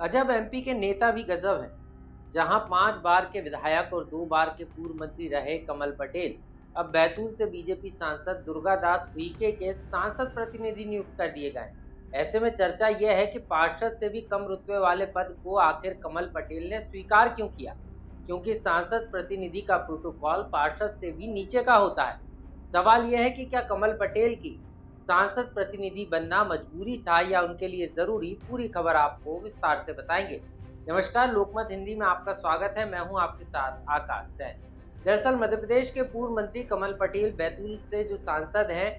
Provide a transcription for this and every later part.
अजब एमपी के नेता भी गजब हैं। जहां 5 बार के विधायक और 2 बार के पूर्व मंत्री रहे कमल पटेल अब बैतूल से बीजेपी सांसद दुर्गादास उइके के सांसद प्रतिनिधि नियुक्त कर दिए गए। ऐसे में चर्चा यह है कि पार्षद से भी कम रुतबे वाले पद को आखिर कमल पटेल ने स्वीकार क्यों किया, क्योंकि सांसद प्रतिनिधि का प्रोटोकॉल पार्षद से भी नीचे का होता है। सवाल यह है कि क्या कमल पटेल की सांसद प्रतिनिधि बनना मजबूरी था या उनके लिए जरूरी। पूरी खबर आपको विस्तार से बताएंगे। नमस्कार, लोकमत हिंदी में आपका स्वागत है। मैं हूं आपके साथ आकाश सैन। दरअसल मध्य प्रदेश के पूर्व मंत्री कमल पटेल बैतूल से जो सांसद हैं,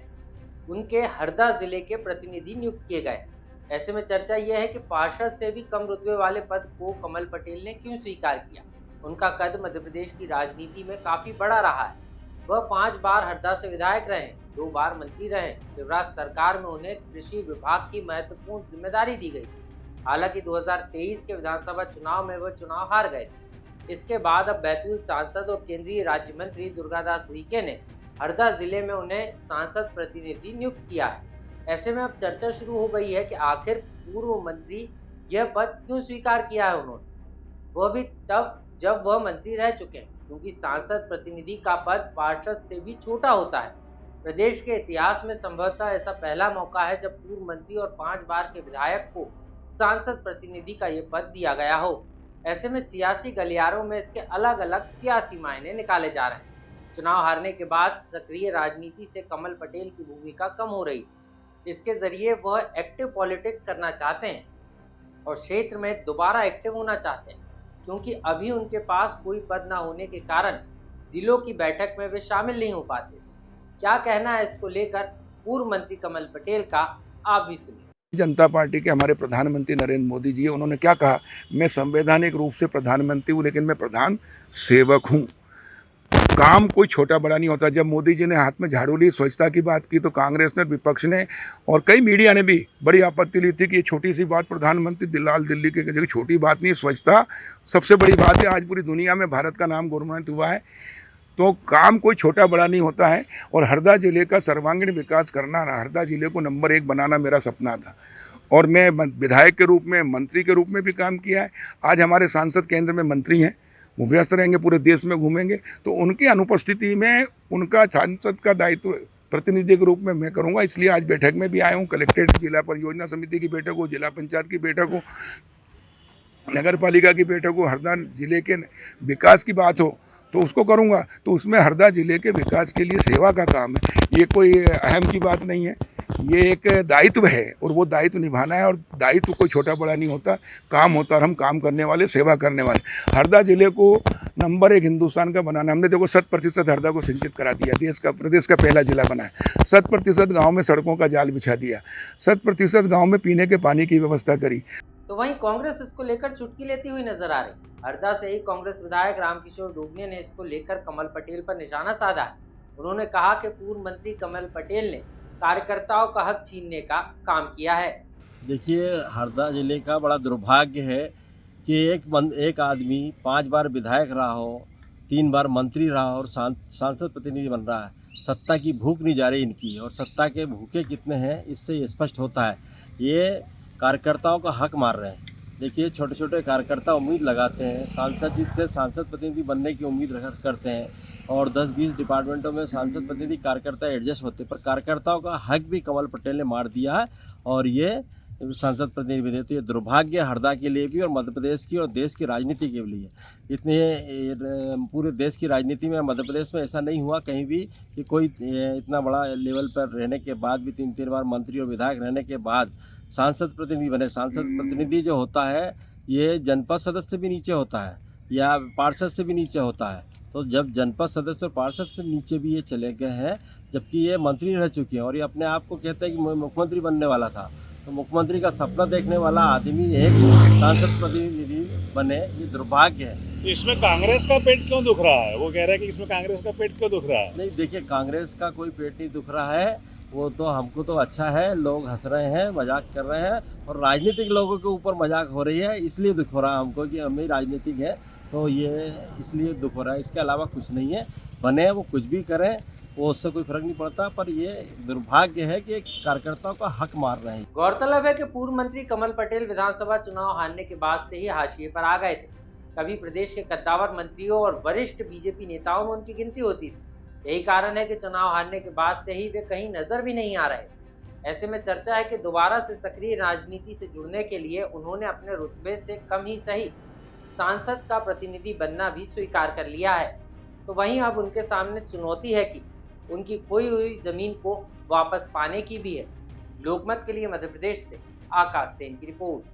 उनके हरदा जिले के प्रतिनिधि नियुक्त किए गए। ऐसे में चर्चा यह है कि पार्षद से भी कम रुतबे वाले पद को कमल पटेल ने क्यों स्वीकार किया। उनका कद मध्य प्रदेश की राजनीति में काफी बड़ा रहा है। वह 5 बार हरदा से विधायक रहे, 2 बार मंत्री रहे। शिवराज सरकार में उन्हें कृषि विभाग की महत्वपूर्ण जिम्मेदारी दी गई। हालांकि 2023 के विधानसभा चुनाव में वह चुनाव हार गए थे। इसके बाद अब बैतूल सांसद और केंद्रीय राज्य मंत्री दुर्गादास उइके ने हरदा जिले में उन्हें सांसद प्रतिनिधि नियुक्त किया है। ऐसे में अब चर्चा शुरू हो गई है कि आखिर पूर्व मंत्री यह पद क्यों स्वीकार किया है उन्होंने, वह भी तब जब वह मंत्री रह चुके हैं, क्योंकि सांसद प्रतिनिधि का पद पार्षद से भी छोटा होता है। प्रदेश के इतिहास में संभवतः ऐसा पहला मौका है जब पूर्व मंत्री और 5 बार के विधायक को सांसद प्रतिनिधि का ये पद दिया गया हो। ऐसे में सियासी गलियारों में इसके अलग अलग सियासी मायने निकाले जा रहे हैं। चुनाव हारने के बाद सक्रिय राजनीति से कमल पटेल की भूमिका कम हो रही। इसके जरिए वह एक्टिव पॉलिटिक्स करना चाहते हैं और क्षेत्र में दोबारा एक्टिव होना चाहते हैं, क्योंकि अभी उनके पास कोई पद न होने के कारण जिलों की बैठक में वे शामिल नहीं हो पाते। क्या कहना है इसको लेकर पूर्व मंत्री कमल पटेल का, आप भी सुनिए। जनता पार्टी के हमारे प्रधानमंत्री नरेंद्र मोदी जी, उन्होंने क्या कहा, मैं संवैधानिक रूप से प्रधानमंत्री हूँ लेकिन मैं प्रधान सेवक हूँ। काम कोई छोटा बड़ा नहीं होता। जब मोदी जी ने हाथ में झाड़ू ली, स्वच्छता की बात की, तो कांग्रेस ने, विपक्ष ने और कई मीडिया ने भी बड़ी आपत्ति ली थी कि ये छोटी सी बात प्रधानमंत्री लाल दिल्ली के जगह छोटी बात नहीं है। स्वच्छता सबसे बड़ी बात है। आज पूरी दुनिया में भारत का नाम गौरवान्वित हुआ है। तो काम कोई छोटा बड़ा नहीं होता है। और हरदा जिले का सर्वांगीण विकास करना, हरदा जिले को नंबर 1 बनाना मेरा सपना था और मैं विधायक के रूप में, मंत्री के रूप में भी काम किया है। आज हमारे सांसद केंद्र में मंत्री हैं, वो व्यस्त रहेंगे, पूरे देश में घूमेंगे, तो उनकी अनुपस्थिति में उनका सांसद का दायित्व प्रतिनिधि के रूप में मैं करूँगा। इसलिए आज बैठक में भी आया हूँ। कलेक्ट्रेट जिला परियोजना समिति की बैठक हो, जिला पंचायत की बैठक हो, नगर पालिका की बैठक हो, हरदा जिले के विकास की बात हो तो उसको करूँगा। तो उसमें हरदा जिले के विकास के लिए सेवा का काम है। ये कोई अहम की बात नहीं है, ये एक दायित्व है और वो दायित्व निभाना है। और दायित्व कोई छोटा बड़ा नहीं होता, काम होता। और हम काम करने वाले, सेवा करने वाले। हरदा जिले को नंबर 1 हिंदुस्तान का बनाना, हमने देखो 100% हरदा को सिंचित करा दिया, प्रदेश का पहला जिला बना है। 100% गाँव में सड़कों का जाल बिछा दिया, 100% गाँव में पीने के पानी की व्यवस्था करी। तो वहीं कांग्रेस इसको लेकर चुटकी लेती हुई नजर आ रही। हरदा से ही कांग्रेस विधायक रामकिशोर डोगने ने इसको लेकर कमल पटेल पर निशाना साधा है। उन्होंने कहा कि पूर्व मंत्री कमल पटेल ने कार्यकर्ताओं का हक छीनने का काम किया है। देखिए, हरदा जिले का बड़ा दुर्भाग्य है कि एक आदमी 5 बार विधायक रहा हो, 3 बार मंत्री रहा हो और सांसद प्रतिनिधि बन रहा है। सत्ता की भूख नहीं जा रही इनकी, और सत्ता के भूखे कितने हैं इससे ये स्पष्ट होता है। ये कार्यकर्ताओं का हक मार रहे हैं। देखिए, छोटे छोटे कार्यकर्ता उम्मीद लगाते हैं, सांसद जी से सांसद प्रतिनिधि बनने की उम्मीद करते हैं, और 10-20 डिपार्टमेंटों में सांसद प्रतिनिधि कार्यकर्ता एडजस्ट होते हैं, पर कार्यकर्ताओं का हक भी कमल पटेल ने मार दिया है और ये सांसद प्रतिनिधि भी। तो ये दुर्भाग्य हरदा के लिए भी और मध्य प्रदेश की और देश की राजनीति के लिए। इतने पूरे देश की राजनीति में, मध्य प्रदेश में ऐसा नहीं हुआ कहीं भी कि कोई इतना बड़ा लेवल पर रहने के बाद भी, 3-3 बार मंत्री और विधायक रहने के बाद सांसद प्रतिनिधि बने। सांसद प्रतिनिधि जो होता है ये जनपद सदस्य से भी नीचे होता है या पार्षद से भी नीचे होता है। तो जब जनपद सदस्य और पार्षद से नीचे भी ये चले गए हैं, जबकि ये मंत्री रह चुके हैं और ये अपने आप को कहते हैं कि मैं मुख्यमंत्री बनने वाला था, तो मुख्यमंत्री का सपना देखने वाला आदमी है कि सांसद प्रतिनिधि बने, ये दुर्भाग्य है। इसमें कांग्रेस का पेट क्यों दुख रहा है? वो कह रहे हैं कि इसमें कांग्रेस का पेट क्यों दुख रहा है? नहीं, देखिए, कांग्रेस का कोई पेट नहीं दुख रहा है। वो तो हमको तो अच्छा है, लोग हंस रहे हैं, मजाक कर रहे हैं, और राजनीतिक लोगों के ऊपर मजाक हो रही है, इसलिए दुख हो रहा है हमको कि हम ही राजनीतिक हैं, तो ये इसलिए दुख हो रहा है। इसके अलावा कुछ नहीं है। बने वो कुछ भी करें, वो उससे कोई फर्क नहीं पड़ता, पर ये दुर्भाग्य है कि कार्यकर्ताओं का हक मार रहे हैं। गौरतलब है कि पूर्व मंत्री कमल पटेल विधानसभा चुनाव हारने के बाद से ही हाशिए पर आ गए थे। कभी प्रदेश के कद्दावर मंत्रियों और वरिष्ठ बीजेपी नेताओं में उनकी गिनती होती थी। यही कारण है कि चुनाव हारने के बाद से ही वे कहीं नजर भी नहीं आ रहे। ऐसे में चर्चा है कि दोबारा से सक्रिय राजनीति से जुड़ने के लिए उन्होंने अपने रुतबे से कम ही सही सांसद का प्रतिनिधि बनना भी स्वीकार कर लिया है। तो वहीं अब उनके सामने चुनौती है कि उनकी खोई हुई जमीन को वापस पाने की भी है। लोकमत के लिए मध्य प्रदेश से आकाश सेन की रिपोर्ट।